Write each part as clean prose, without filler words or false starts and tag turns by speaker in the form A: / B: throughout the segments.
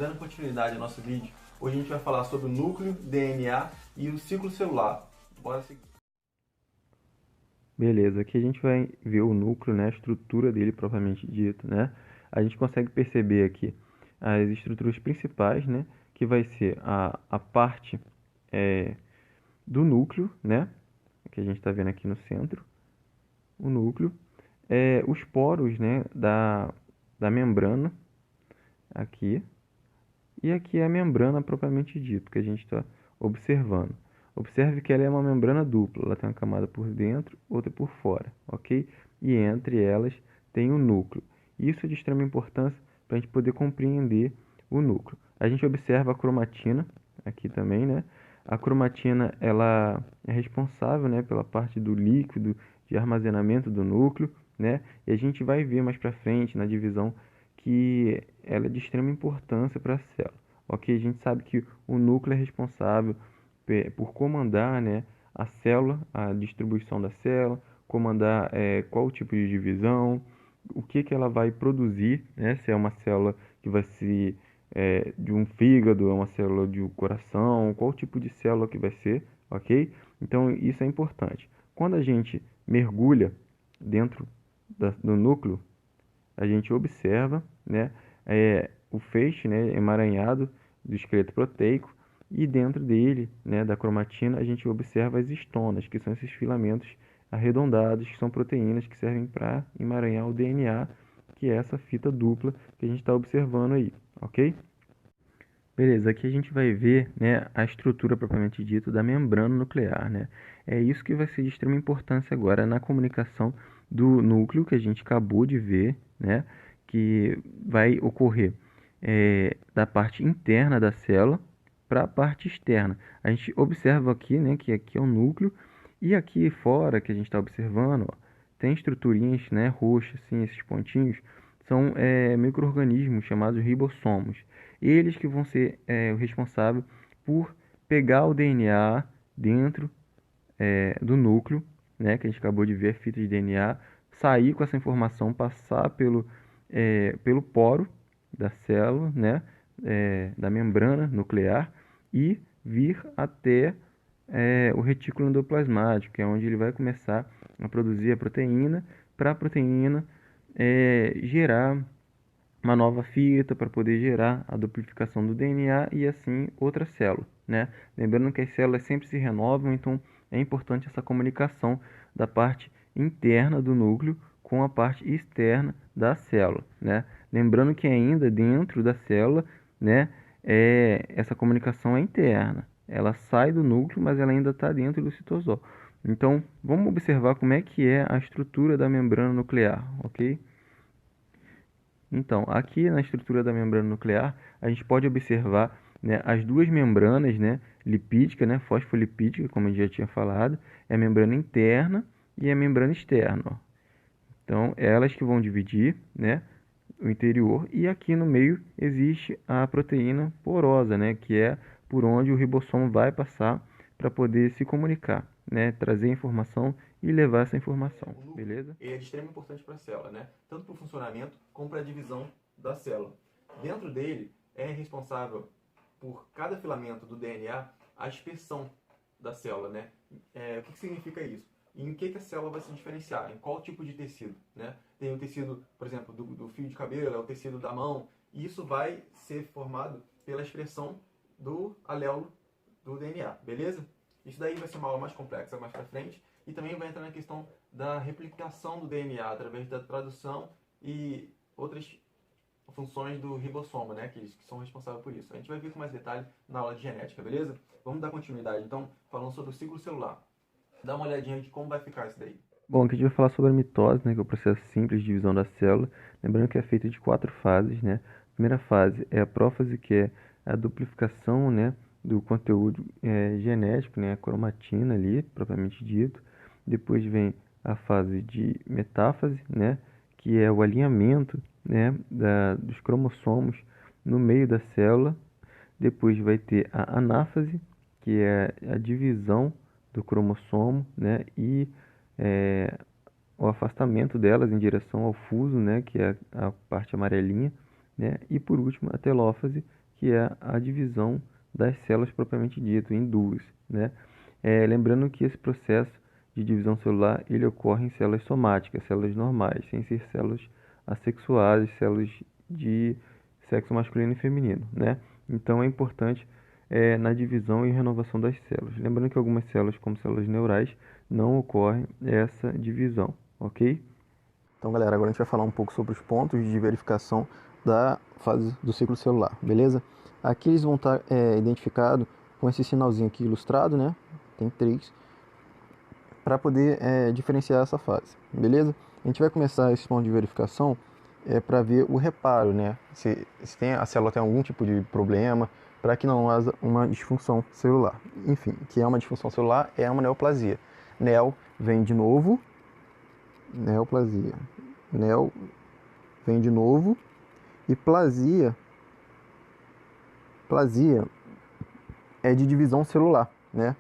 A: dando continuidade ao nosso vídeo, hoje a gente vai falar sobre o núcleo, DNA e o ciclo celular. Bora seguir.
B: Beleza, aqui a gente vai ver o núcleo, né, a estrutura dele propriamente dito, né? A gente consegue perceber aqui as estruturas principais, né, que vai ser a parte do núcleo, né, que a gente está vendo aqui no centro, o núcleo, os poros, né, da membrana aqui, e aqui é a membrana propriamente dito, que a gente está observando. Observe que ela é uma membrana dupla, ela tem uma camada por dentro, outra por fora, ok? E entre elas tem o núcleo. Isso é de extrema importância para a gente poder compreender o núcleo. A gente observa a cromatina aqui também, né? A cromatina ela é responsável, né, pela parte do líquido de armazenamento do núcleo, né? E a gente vai ver mais para frente na divisão que ela é de extrema importância para a célula. Ok? A gente sabe que o núcleo é responsável por comandar, né, a célula, a distribuição da célula, comandar qual o tipo de divisão, o que ela vai produzir, né? Se é uma célula que vai ser de um fígado, é uma célula de um coração, qual tipo de célula que vai ser, ok? Então isso é importante. Quando a gente mergulha dentro do núcleo, a gente observa, né, o feixe, né, emaranhado do esqueleto proteico, e dentro dele, né, da cromatina, a gente observa as estonas, que são esses filamentos arredondados, que são proteínas que servem para emaranhar o DNA, que é essa fita dupla que a gente está observando aí, ok? Beleza, aqui a gente vai ver, né, a estrutura propriamente dita da membrana nuclear, né? É isso que vai ser de extrema importância agora na comunicação do núcleo que a gente acabou de ver, né? Que vai ocorrer da parte interna da célula para a parte externa. A gente observa aqui, né, que aqui é o núcleo e aqui fora que a gente está observando, ó, tem estruturinhas, né, roxas, assim, esses pontinhos são micro-organismos chamados ribossomos. Eles que vão ser o responsável por pegar o DNA dentro do núcleo, né, que a gente acabou de ver a fita de DNA, sair com essa informação, passar pelo poro da célula, né, da membrana nuclear e vir até o retículo endoplasmático, que é onde ele vai começar a produzir a proteína, para a proteína gerar uma nova fita para poder gerar a duplicação do DNA e assim outra célula, né? Lembrando que as células sempre se renovam, então é importante essa comunicação da parte interna do núcleo com a parte externa da célula, né? Lembrando que ainda dentro da célula, né, essa comunicação é interna. Ela sai do núcleo, mas ela ainda está dentro do citosol. Então, vamos observar como é que é a estrutura da membrana nuclear, ok? Então, aqui na estrutura da membrana nuclear, a gente pode observar, né, as duas membranas, né, lipídica, né, fosfolipídica, como a gente já tinha falado, é a membrana interna e a membrana externa. Ó. Então, elas que vão dividir, né, o interior, e aqui no meio existe a proteína porosa, né, que é por onde o ribossomo vai passar para poder se comunicar, né, trazer informação e levar essa informação,
A: O núcleo,
B: beleza?
A: ele é de extrema importância para a célula, né? Tanto para o funcionamento como para a divisão da célula. Dentro dele é responsável por cada filamento do DNA a dispersão da célula, né? O que significa isso? Em que a célula vai se diferenciar? Em qual tipo de tecido, né? Tem o tecido, por exemplo, do fio de cabelo, é o tecido da mão, e isso vai ser formado pela expressão do alelo do DNA, beleza? Isso daí vai ser uma aula mais complexa mais para frente e também vai entrar na questão da replicação do DNA através da tradução e outras funções do ribossomo, né, que são responsáveis por isso. A gente vai ver com mais detalhe na aula de genética, beleza? Vamos dar continuidade então, falando sobre o ciclo celular. Dá uma olhadinha de como vai ficar isso daí.
B: Bom, aqui a gente vai falar sobre a mitose, né, que é o processo simples de divisão da célula. Lembrando que é feito de 4 fases, né? A primeira fase é a prófase, que é a duplicação, né, do conteúdo genético, né, a cromatina ali, propriamente dito. Depois vem a fase de metáfase, né, que é o alinhamento, né, dos cromossomos no meio da célula. Depois vai ter a anáfase, que é a divisão do cromossomo, né, e é, o afastamento delas em direção ao fuso, né, que é a parte amarelinha, né, e por último a telófase, que é a divisão das células propriamente dito, em duas, né? Lembrando que esse processo de divisão celular, ele ocorre em células somáticas, células normais, sem ser células assexuadas, células de sexo masculino e feminino, né? Então é importante na divisão e renovação das células. Lembrando que algumas células, como células neurais, não ocorre essa divisão, ok? Então, galera, agora a gente vai falar um pouco sobre os pontos de verificação da fase do ciclo celular, beleza? Aqui eles vão estar identificados com esse sinalzinho aqui ilustrado, né? Tem 3, para poder diferenciar essa fase, beleza? A gente vai começar esse ponto de verificação para ver o reparo, né? Se a célula tem algum tipo de problema, para que não haja uma disfunção celular. Enfim, que é uma disfunção celular, é uma neoplasia. Neo vem de novo, neoplasia. Neo vem de novo, e plasia é de divisão celular, né?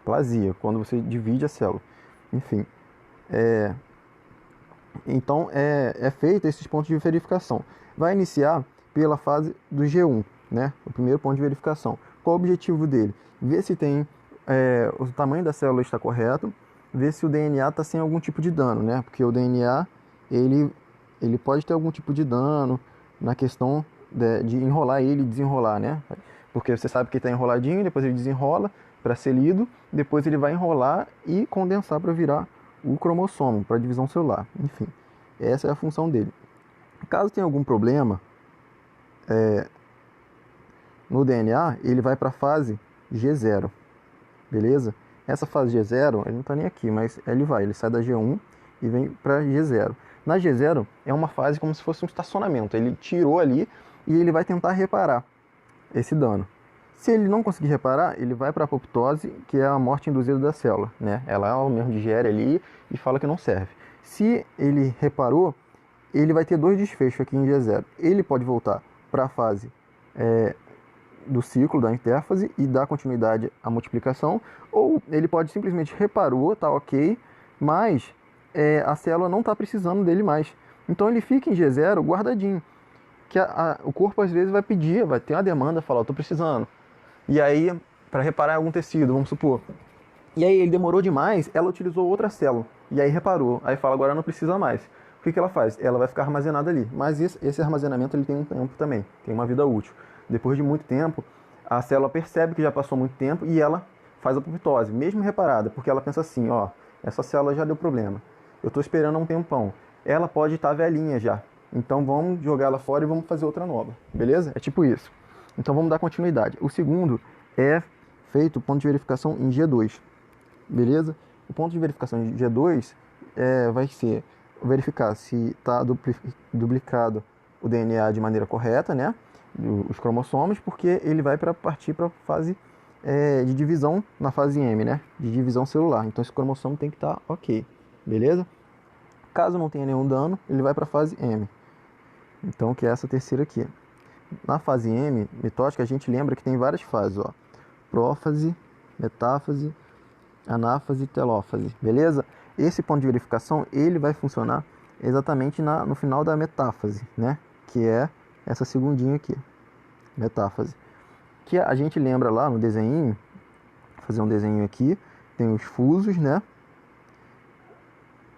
B: Plasia, quando você divide a célula. Enfim, então é feito esses pontos de verificação. Vai iniciar pela fase do G1, né? O primeiro ponto de verificação. Qual o objetivo dele? Ver se tem o tamanho da célula está correto, ver se o DNA está sem algum tipo de dano, né? Porque o DNA ele pode ter algum tipo de dano na questão de enrolar ele e desenrolar, né? Porque você sabe que ele está enroladinho, depois ele desenrola para ser lido, depois ele vai enrolar e condensar para virar o cromossomo, para divisão celular. Enfim, essa é a função dele. Caso tenha algum problema no DNA, ele vai para a fase G0, beleza? Essa fase G0, ele não está nem aqui, mas ele sai da G1 e vem para G0. Na G0 é uma fase como se fosse um estacionamento, ele tirou ali e ele vai tentar reparar esse dano. Se ele não conseguir reparar, ele vai para a apoptose, que é a morte induzida da célula, né? Ela mesmo digere ali e fala que não serve. Se ele reparou, ele vai ter 2 desfechos aqui em G0. Ele pode voltar para a fase do ciclo da intérfase e dar continuidade à multiplicação, ou ele pode simplesmente reparou, tá ok, mas a célula não está precisando dele mais. Então ele fica em G0 guardadinho, que o corpo às vezes vai pedir, vai ter uma demanda, falar, eu estou precisando. E aí, para reparar algum tecido, vamos supor. E aí ele demorou demais, ela utilizou outra célula. E aí reparou, aí fala, agora não precisa mais. O que ela faz? Ela vai ficar armazenada ali. Mas esse armazenamento ele tem um tempo também, tem uma vida útil. Depois de muito tempo, a célula percebe que já passou muito tempo e ela faz a apoptose, mesmo reparada, porque ela pensa assim, ó, essa célula já deu problema. Eu estou esperando há um tempão. Ela pode estar velhinha já. Então vamos jogar ela fora e vamos fazer outra nova. Beleza? É tipo isso. Então vamos dar continuidade. O segundo é feito o ponto de verificação em G2. Beleza? O ponto de verificação em G2 vai ser verificar se está duplicado o DNA de maneira correta, né? Os cromossomos, porque ele vai partir para a fase de divisão na fase M, né? De divisão celular. Então esse cromossomo tem que estar ok. Beleza? Caso não tenha nenhum dano, ele vai para a fase M. Então, que é essa terceira aqui. Na fase M, mitótica, a gente lembra que tem várias fases, ó. Prófase, metáfase, anáfase e telófase, beleza? Esse ponto de verificação, ele vai funcionar exatamente no final da metáfase, né? Que é essa segundinha aqui, metáfase. Que a gente lembra lá no desenho, vou fazer um desenho aqui, tem os fusos, né?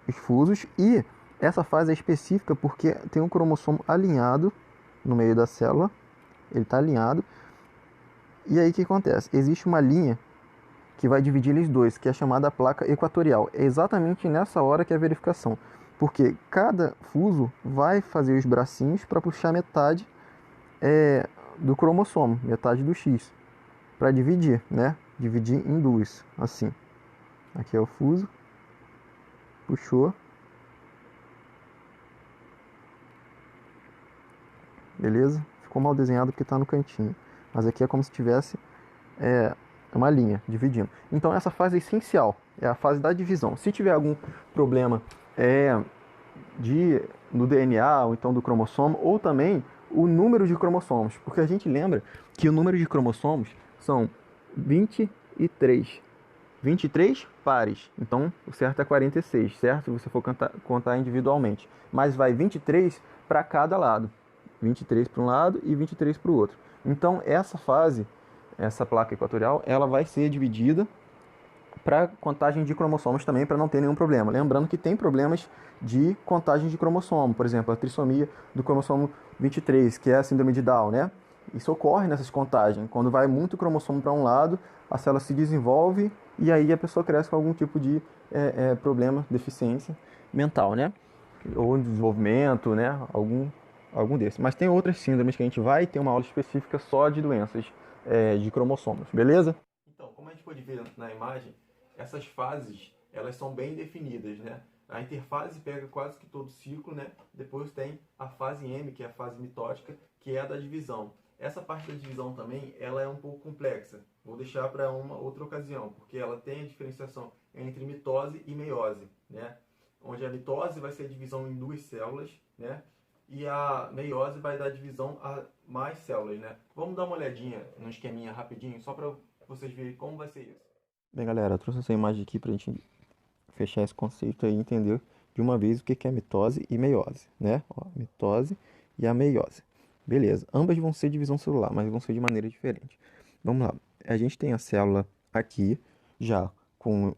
B: Os fusos, e essa fase é específica porque tem um cromossomo alinhado no meio da célula, ele está alinhado, e aí o que acontece? Existe uma linha que vai dividir eles dois, que é chamada placa equatorial. É exatamente nessa hora que é a verificação, porque cada fuso vai fazer os bracinhos para puxar metade do cromossomo, metade do X, para dividir, né? Dividir em duas, assim. Aqui é o fuso, puxou, beleza? Ficou mal desenhado porque está no cantinho, mas aqui é como se tivesse uma linha dividindo. Então essa fase é essencial, é a fase da divisão. Se tiver algum problema no DNA, ou então do cromossomo, ou também o número de cromossomos, porque a gente lembra que o número de cromossomos são 23. 23 pares, então o certo é 46, certo? Se você for contar individualmente, mas vai 23 para cada lado, 23 para um lado e 23 para o outro. Então essa fase, essa placa equatorial, ela vai ser dividida para contagem de cromossomos também, para não ter nenhum problema. Lembrando que tem problemas de contagem de cromossomo, por exemplo, a trissomia do cromossomo 23, que é a síndrome de Down, né? Isso ocorre nessas contagens. Quando vai muito cromossomo para um lado, a célula se desenvolve e aí a pessoa cresce com algum tipo de problema, deficiência mental, né? Ou desenvolvimento, né? Algum desses. Mas tem outras síndromes que a gente vai ter uma aula específica só de doenças de cromossomos, beleza?
A: Então, como a gente pode ver na imagem, essas fases, elas são bem definidas, né? A interfase pega quase que todo o ciclo, né? Depois tem a fase M, que é a fase mitótica, que é a da divisão. Essa parte da divisão também, ela é um pouco complexa. Vou deixar para uma outra ocasião, porque ela tem a diferenciação entre mitose e meiose, né? Onde a mitose vai ser a divisão em duas células, né? E a meiose vai dar divisão a mais células, né? Vamos dar uma olhadinha no esqueminha rapidinho, só para vocês verem como vai ser isso.
B: Bem, galera, eu trouxe essa imagem aqui para a gente fechar esse conceito aí e entender de uma vez o que é mitose e meiose, né? Ó, mitose e a meiose. Beleza, ambas vão ser divisão celular, mas vão ser de maneira diferente. Vamos lá, a gente tem a célula aqui já com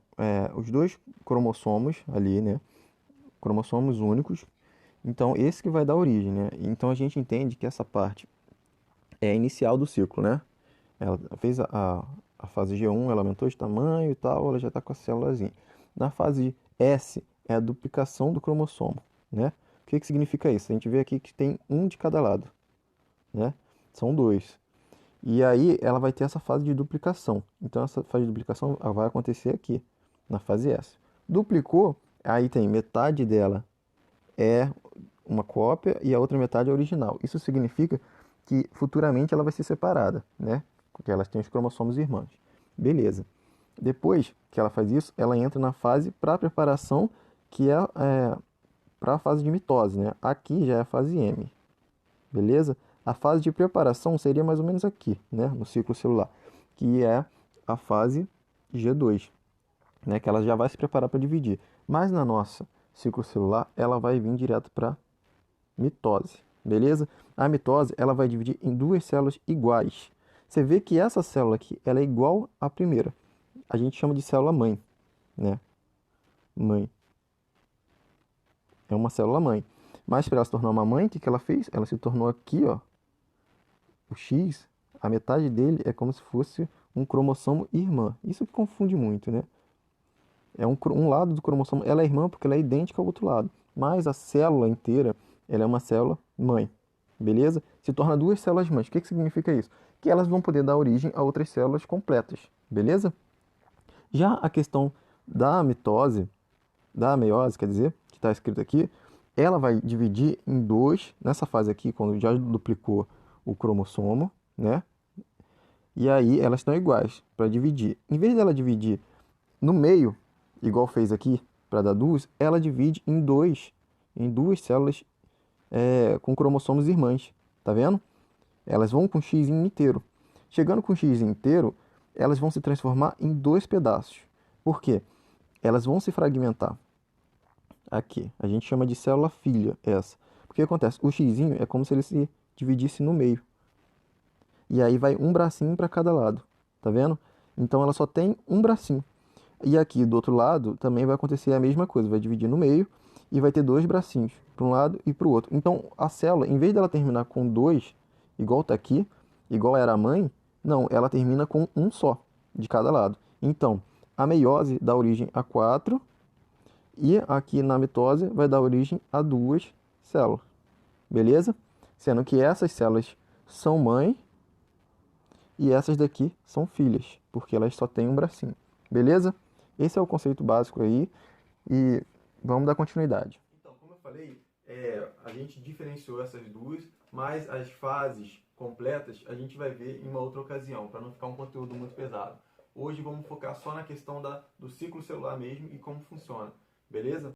B: os dois cromossomos ali, né? Cromossomos únicos. Então, esse que vai dar origem, né? Então, a gente entende que essa parte é a inicial do ciclo, né? Ela fez a fase G1, ela aumentou de tamanho e tal, ela já está com a célulazinha. Na fase S é a duplicação do cromossomo, né? O que significa isso? A gente vê aqui que tem um de cada lado, né? São dois. E aí ela vai ter essa fase de duplicação. Então essa fase de duplicação vai acontecer aqui, na fase S. Duplicou, aí tem metade dela é uma cópia e a outra metade é original. Isso significa que futuramente ela vai ser separada, né? Porque elas têm os cromossomos irmãos. Beleza. Depois que ela faz isso, ela entra na fase para preparação, que é para a fase de mitose, né? Aqui já é a fase M. Beleza? A fase de preparação seria mais ou menos aqui, né? No ciclo celular, que é a fase G2, né? Que ela já vai se preparar para dividir. Mas na nossa ciclo celular, ela vai vir direto para mitose, beleza? A mitose, ela vai dividir em duas células iguais. Você vê que essa célula aqui, ela é igual à primeira. A gente chama de célula mãe, né? Mãe. É uma célula mãe. Mas para ela se tornar uma mãe, o que ela fez? Ela se tornou aqui, ó, o X, a metade dele é como se fosse um cromossomo irmã. Isso que confunde muito, né? É um lado do cromossomo, ela é irmã porque ela é idêntica ao outro lado. Mas a célula inteira, ela é uma célula mãe. Beleza? Se torna duas células mães. O que significa isso? Que elas vão poder dar origem a outras células completas. Beleza? Já a questão da mitose, da meiose, quer dizer, que está escrito aqui, ela vai dividir em dois, nessa fase aqui, quando já duplicou o cromossomo, né? E aí elas estão iguais para dividir. Em vez dela dividir no meio, igual fez aqui para dar duas, ela divide em duas células com cromossomos irmãs. Tá vendo? Elas vão com X inteiro. Chegando com X inteiro, elas vão se transformar em dois pedaços. Por quê? Elas vão se fragmentar. Aqui, a gente chama de célula filha essa. Porque acontece? O X é como se ele se dividisse no meio. E aí vai um bracinho para cada lado. Tá vendo? Então ela só tem um bracinho. E aqui do outro lado também vai acontecer a mesma coisa. Vai dividir no meio e vai ter dois bracinhos para um lado e para o outro. Então a célula, em vez dela terminar com dois, igual tá aqui, igual era a mãe, não, ela termina com um só de cada lado. Então a meiose dá origem a quatro e aqui na mitose vai dar origem a duas células. Beleza? Sendo que essas células são mãe e essas daqui são filhas, porque elas só têm um bracinho. Beleza? Esse é o conceito básico aí e vamos dar continuidade.
A: Então, como eu falei, a gente diferenciou essas duas, mas as fases completas a gente vai ver em uma outra ocasião, para não ficar um conteúdo muito pesado. Hoje vamos focar só na questão do ciclo celular mesmo e como funciona. Beleza?